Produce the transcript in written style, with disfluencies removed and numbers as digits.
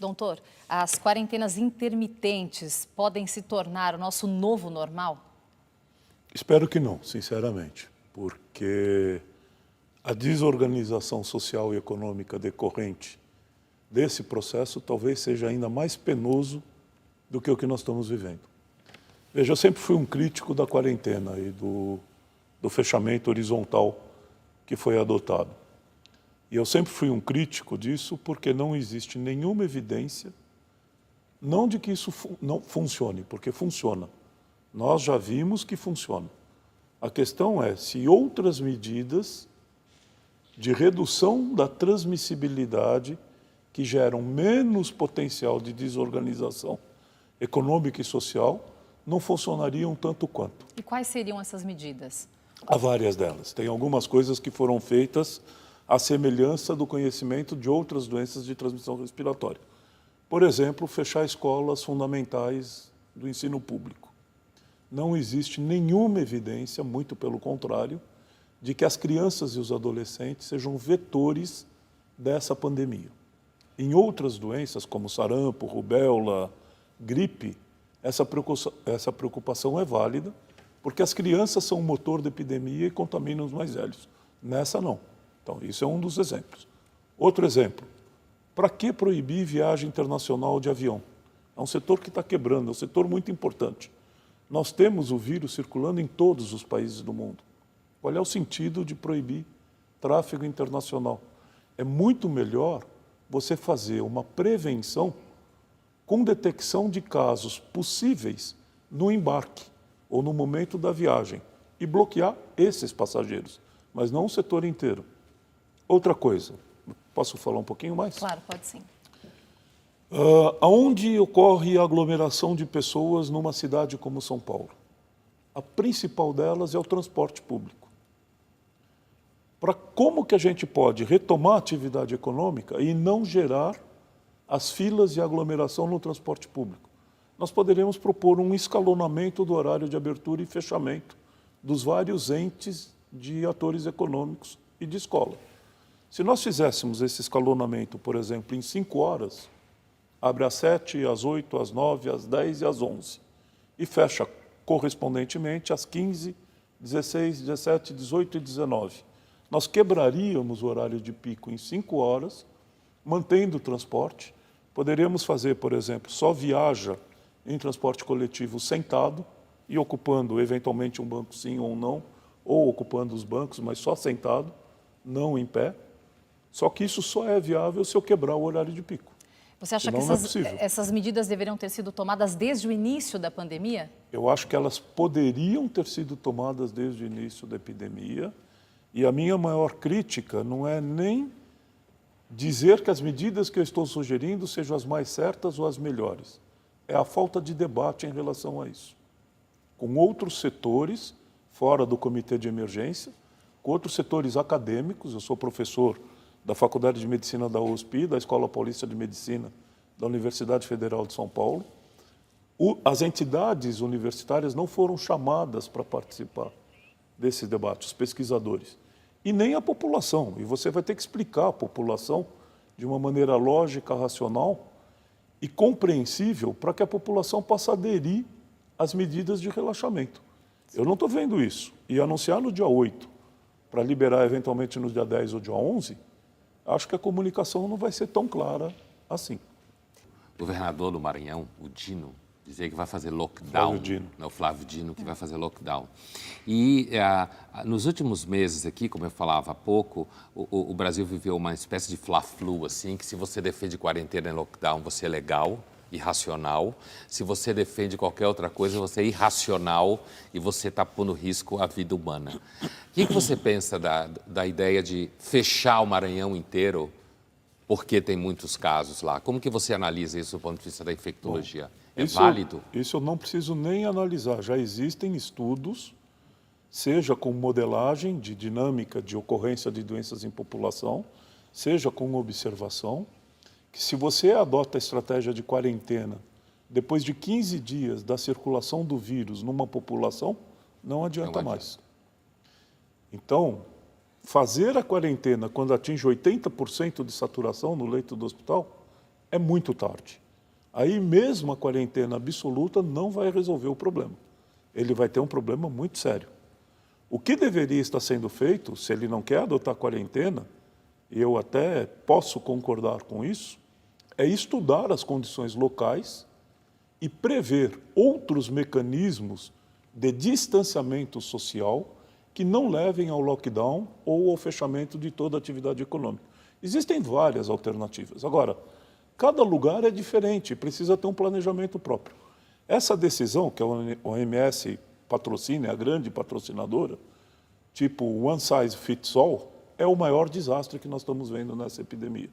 Doutor, as quarentenas intermitentes podem se tornar o nosso novo normal? Espero que não, sinceramente, porque a desorganização social e econômica decorrente desse processo talvez seja ainda mais penoso do que o que nós estamos vivendo. Veja, eu sempre fui um crítico da quarentena e do fechamento horizontal que foi adotado. E eu sempre fui um crítico disso porque não existe nenhuma evidência, não de que isso não funcione, porque funciona. Nós já vimos que funciona. A questão é se outras medidas de redução da transmissibilidade que geram menos potencial de desorganização econômica e social não funcionariam tanto quanto. E quais seriam essas medidas? Há várias delas. Tem algumas coisas que foram feitas à semelhança do conhecimento de outras doenças de transmissão respiratória. Por exemplo, fechar escolas fundamentais do ensino público. Não existe nenhuma evidência, muito pelo contrário, de que as crianças e os adolescentes sejam vetores dessa pandemia. Em outras doenças, como sarampo, rubéola, gripe, essa preocupação é válida, porque as crianças são o motor da epidemia e contaminam os mais velhos. Nessa, não. Então, isso é um dos exemplos. Outro exemplo, para que proibir viagem internacional de avião? É um setor que está quebrando, é um setor muito importante. Nós temos o vírus circulando em todos os países do mundo. Qual é o sentido de proibir tráfego internacional? É muito melhor você fazer uma prevenção com detecção de casos possíveis no embarque ou no momento da viagem e bloquear esses passageiros, mas não o setor inteiro. Outra coisa, posso falar um pouquinho mais? Claro, pode sim. Aonde ocorre a aglomeração de pessoas numa cidade como São Paulo? A principal delas é o transporte público. Como que a gente pode retomar a atividade econômica e não gerar as filas de aglomeração no transporte público? Nós poderíamos propor um escalonamento do horário de abertura e fechamento dos vários entes de atores econômicos e de escola. Se nós fizéssemos esse escalonamento, por exemplo, em 5 horas, abre às 7, às 8, às 9, às 10 e às 11, e fecha correspondentemente às 15, 16, 17, 18 e 19. Nós quebraríamos o horário de pico em 5 horas, mantendo o transporte. Poderíamos fazer, por exemplo, só viaja em transporte coletivo sentado e ocupando eventualmente um banco sim ou não, ou ocupando os bancos, mas só sentado, não em pé. Só que isso só é viável se eu quebrar o horário de pico. Você acha Senão que essas medidas deveriam ter sido tomadas desde o início da pandemia? Eu acho que elas poderiam ter sido tomadas desde o início da epidemia. E a minha maior crítica não é nem dizer que as medidas que eu estou sugerindo sejam as mais certas ou as melhores. É a falta de debate em relação a isso. Com outros setores, fora do comitê de emergência, com outros setores acadêmicos, eu sou professor da Faculdade de Medicina da USP, da Escola Paulista de Medicina da Universidade Federal de São Paulo. As entidades universitárias não foram chamadas para participar desse debate, os pesquisadores, e nem a população. E você vai ter que explicar à população de uma maneira lógica, racional e compreensível para que a população possa aderir às medidas de relaxamento. Eu não estou vendo isso. E anunciar no dia 8, para liberar eventualmente no dia 10 ou dia 11, acho que a comunicação não vai ser tão clara assim. O governador do Maranhão, o Dino, dizer que vai fazer lockdown, o Flávio Dino, que vai fazer lockdown. E nos últimos meses aqui, como eu falava há pouco, o Brasil viveu uma espécie de fla-flu, assim, que se você defende quarentena e lockdown, você é legal, irracional. Se você defende qualquer outra coisa, você é irracional e você está pondo em risco a vida humana. O que você pensa da ideia de fechar o Maranhão inteiro, porque tem muitos casos lá? Como que você analisa isso do ponto de vista da infectologia? É válido? Isso eu não preciso nem analisar. Já existem estudos, seja com modelagem de dinâmica de ocorrência de doenças em população, seja com observação, que se você adota a estratégia de quarentena, depois de 15 dias da circulação do vírus numa população, não adianta mais. Então, fazer a quarentena quando atinge 80% de saturação no leito do hospital é muito tarde. Aí mesmo a quarentena absoluta não vai resolver o problema. Ele vai ter um problema muito sério. O que deveria estar sendo feito, se ele não quer adotar quarentena, e eu até posso concordar com isso, é estudar as condições locais e prever outros mecanismos de distanciamento social que não levem ao lockdown ou ao fechamento de toda a atividade econômica. Existem várias alternativas. Agora, cada lugar é diferente, precisa ter um planejamento próprio. Essa decisão, que a OMS patrocina, é a grande patrocinadora, tipo one size fits all, é o maior desastre que nós estamos vendo nessa epidemia.